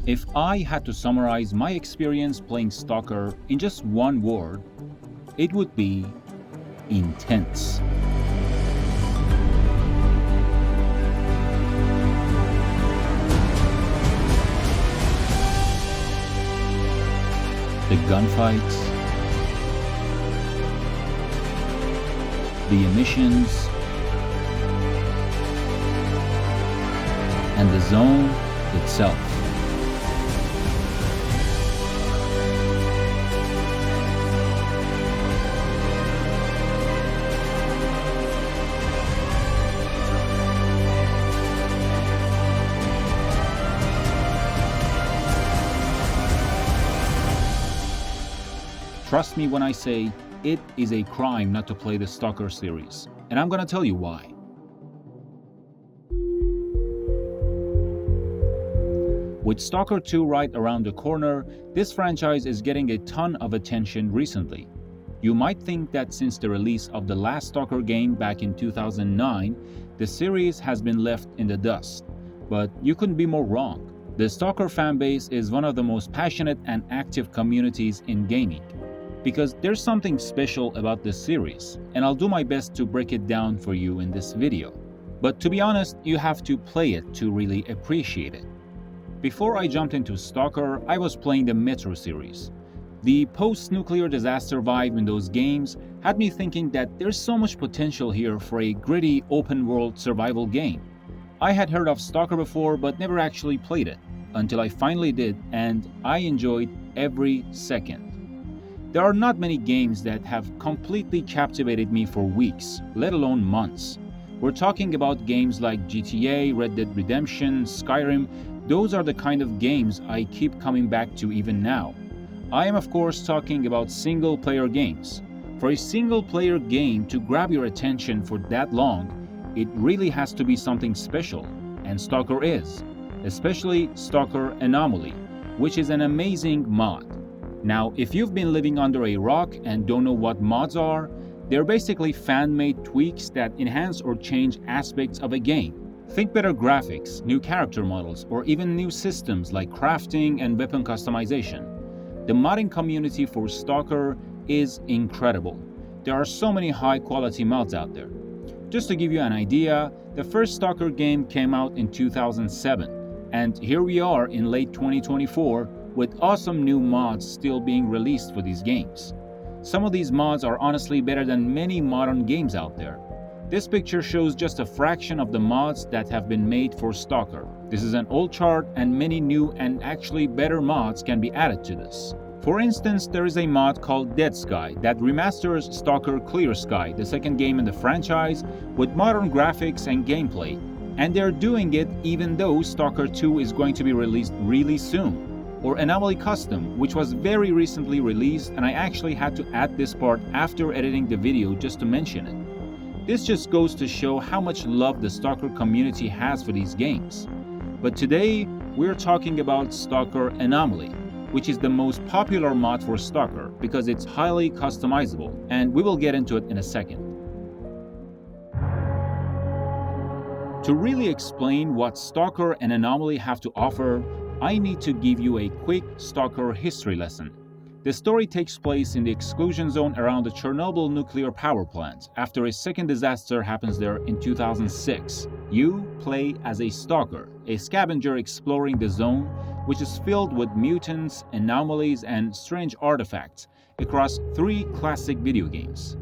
If I had to summarize my experience playing Stalker in just one word, it would be intense. The gunfights, the emissions, and the zone itself. Trust me when I say it is a crime not to play the Stalker series, and I'm gonna tell you why. With Stalker 2 right around the corner, this franchise is getting a ton of attention recently. You might think that since the release of the last Stalker game back in 2009, the series has been left in the dust, but you couldn't be more wrong. The Stalker fanbase is one of the most passionate and active communities in gaming, because there's something special about this series, and I'll do my best to break it down for you in this video. But to be honest, you have to play it to really appreciate it. Before I jumped into Stalker, I was playing the Metro series. The post-nuclear disaster vibe in those games had me thinking that there's so much potential here for a gritty open-world survival game. I had heard of Stalker before but never actually played it, until I finally did, and I enjoyed every second. There are not many games that have completely captivated me for weeks, let alone months. We're talking about games like GTA, Red Dead Redemption, Skyrim. Those are the kind of games I keep coming back to even now. I am of course talking about single-player games. For a single-player game to grab your attention for that long, it really has to be something special, and Stalker is. Especially Stalker Anomaly, which is an amazing mod. Now, if you've been living under a rock and don't know what mods are, they're basically fan-made tweaks that enhance or change aspects of a game. Think better graphics, new character models, or even new systems like crafting and weapon customization. The modding community for Stalker is incredible. There are so many high-quality mods out there. Just to give you an idea, the first Stalker game came out in 2007, and here we are in late 2024 with awesome new mods still being released for these games. Some of these mods are honestly better than many modern games out there. This picture shows just a fraction of the mods that have been made for Stalker. This is an old chart and many new and actually better mods can be added to this. For instance, there is a mod called Dead Sky that remasters Stalker Clear Sky, the second game in the franchise, with modern graphics and gameplay. And they're doing it even though Stalker 2 is going to be released really soon. Or Anomaly Custom, which was very recently released, and I actually had to add this part after editing the video just to mention it. This just goes to show how much love the Stalker community has for these games. But today, we're talking about Stalker Anomaly, which is the most popular mod for Stalker because it's highly customizable, and we will get into it in a second. To really explain what Stalker and Anomaly have to offer, I need to give you a quick Stalker history lesson. The story takes place in the exclusion zone around the Chernobyl nuclear power plant after a second disaster happens there in 2006. You play as a Stalker, a scavenger exploring the zone, which is filled with mutants, anomalies, and strange artifacts across 3 classic video games.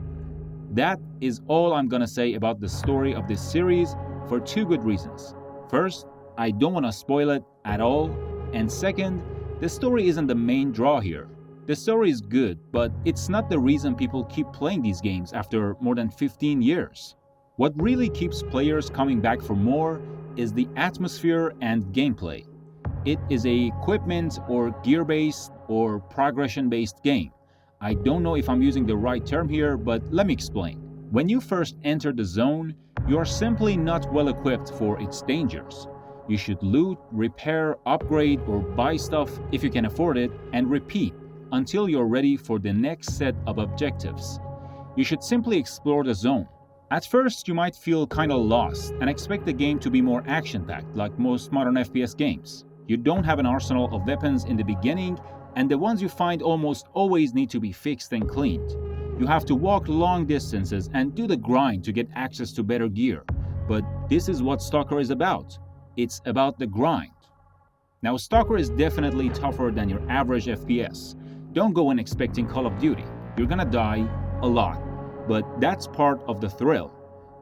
That is all I'm gonna say about the story of this series for 2 good reasons. First, I don't want to spoil it at all, and second, the story isn't the main draw here. The story is good, but it's not the reason people keep playing these games after more than 15 years. What really keeps players coming back for more is the atmosphere and gameplay. It is a equipment or gear-based or progression-based game. I don't know if I'm using the right term here, but let me explain. When you first enter the zone, you are simply not well equipped for its dangers. You should loot, repair, upgrade, or buy stuff if you can afford it, and repeat until you're ready for the next set of objectives. You should simply explore the zone. At first, you might feel kinda lost and expect the game to be more action-packed like most modern FPS games. You don't have an arsenal of weapons in the beginning, and the ones you find almost always need to be fixed and cleaned. You have to walk long distances and do the grind to get access to better gear. But this is what Stalker is about. It's about the grind. Now, Stalker is definitely tougher than your average FPS. Don't go in expecting Call of Duty. You're gonna die a lot, but that's part of the thrill.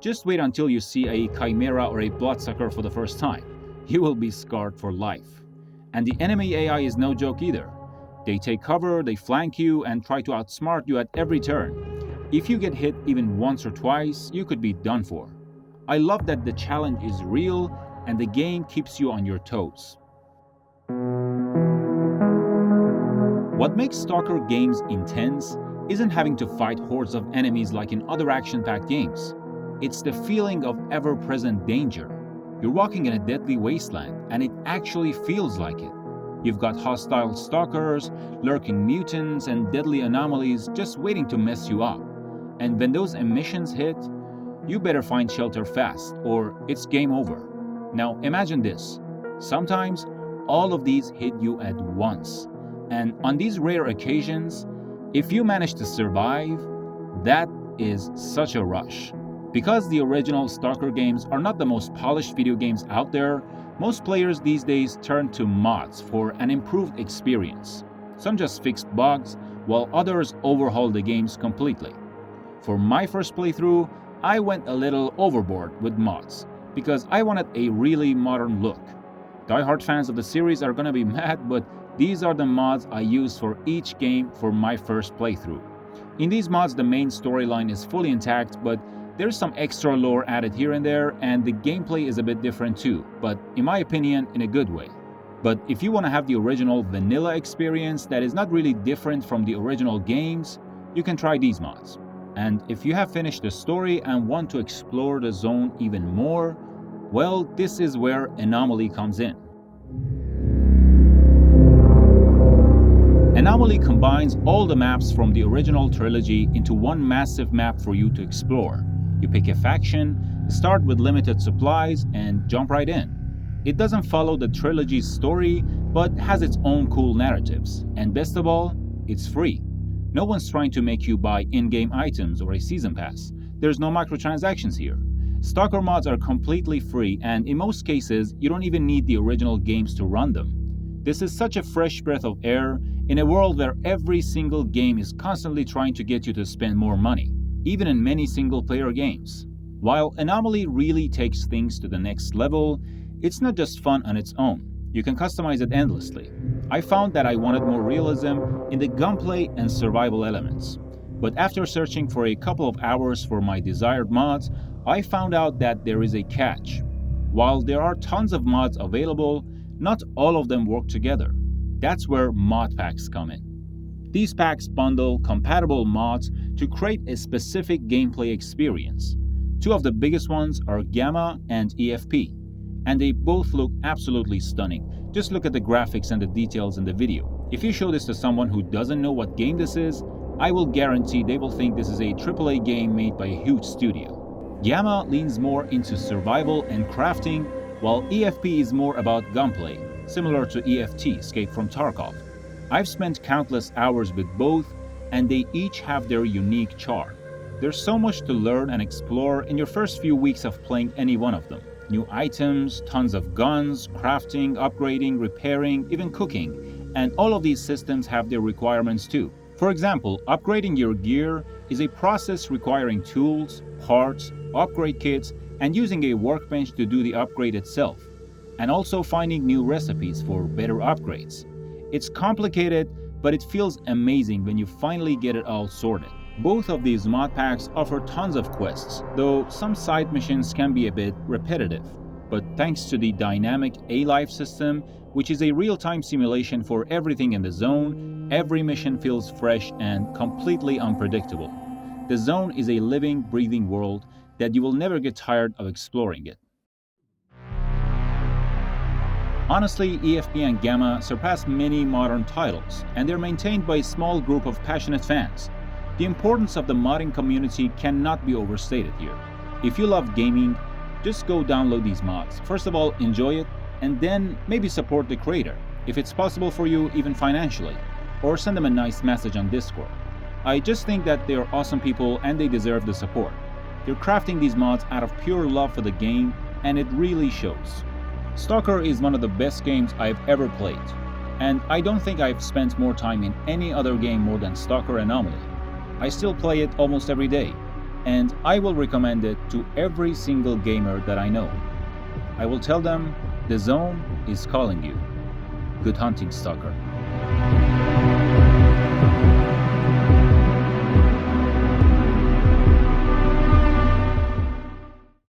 Just wait until you see a chimera or a bloodsucker for the first time. You will be scarred for life. And the enemy AI is no joke either. They take cover, they flank you, and try to outsmart you at every turn. If you get hit even once or twice, you could be done for. I love that the challenge is real and the game keeps you on your toes. What makes Stalker games intense isn't having to fight hordes of enemies like in other action-packed games. It's the feeling of ever-present danger. You're walking in a deadly wasteland, and it actually feels like it. You've got hostile stalkers, lurking mutants, and deadly anomalies just waiting to mess you up. And when those emissions hit, you better find shelter fast, or it's game over. Now imagine this. Sometimes, all of these hit you at once. And on these rare occasions, if you manage to survive, that is such a rush. Because the original Stalker games are not the most polished video games out there, most players these days turn to mods for an improved experience. Some just fix bugs, while others overhaul the games completely. For my first playthrough, I went a little overboard with mods, because I wanted a really modern look. Die-hard fans of the series are gonna be mad, but these are the mods I used for each game for my first playthrough. In these mods, the main storyline is fully intact, but there's some extra lore added here and there, and the gameplay is a bit different too, but in my opinion, in a good way. But if you want to have the original vanilla experience that is not really different from the original games, you can try these mods. And if you have finished the story and want to explore the zone even more, well, this is where Anomaly comes in. Anomaly combines all the maps from the original trilogy into one massive map for you to explore. You pick a faction, start with limited supplies, and jump right in. It doesn't follow the trilogy's story, but has its own cool narratives. And best of all, it's free. No one's trying to make you buy in-game items or a season pass. There's no microtransactions here. Stalker mods are completely free, and in most cases, you don't even need the original games to run them. This is such a fresh breath of air in a world where every single game is constantly trying to get you to spend more money, even in many single-player games. While Anomaly really takes things to the next level, it's not just fun on its own. You can customize it endlessly. I found that I wanted more realism in the gunplay and survival elements. But after searching for a couple of hours for my desired mods, I found out that there is a catch. While there are tons of mods available, not all of them work together. That's where modpacks come in. These packs bundle compatible mods to create a specific gameplay experience. Two of the biggest ones are GAMMA and EFP, and they both look absolutely stunning. Just look at the graphics and the details in the video. If you show this to someone who doesn't know what game this is, I will guarantee they will think this is a AAA game made by a huge studio. GAMMA leans more into survival and crafting, while EFP is more about gunplay, similar to EFT, Escape from Tarkov. I've spent countless hours with both, and they each have their unique charm. There's so much to learn and explore in your first few weeks of playing any one of them. New items, tons of guns, crafting, upgrading, repairing, even cooking, and all of these systems have their requirements too. For example, upgrading your gear is a process requiring tools, parts, upgrade kits, and using a workbench to do the upgrade itself, and also finding new recipes for better upgrades. It's complicated, but it feels amazing when you finally get it all sorted. Both of these mod packs offer tons of quests, though some side missions can be a bit repetitive. But thanks to the dynamic A-Life system, which is a real-time simulation for everything in the zone, every mission feels fresh and completely unpredictable. The zone is a living, breathing world that you will never get tired of exploring it. Honestly, EFP and GAMMA surpass many modern titles, and they're maintained by a small group of passionate fans. The importance of the modding community cannot be overstated here. If you love gaming, just go download these mods. First of all, enjoy it, and then maybe support the creator, if it's possible for you, even financially, or send them a nice message on Discord. I just think that they are awesome people and they deserve the support. They're crafting these mods out of pure love for the game, and it really shows. Stalker is one of the best games I've ever played, and I don't think I've spent more time in any other game more than Stalker Anomaly. I still play it almost every day, and I will recommend it to every single gamer that I know. I will tell them, the zone is calling you. Good hunting, Stalker.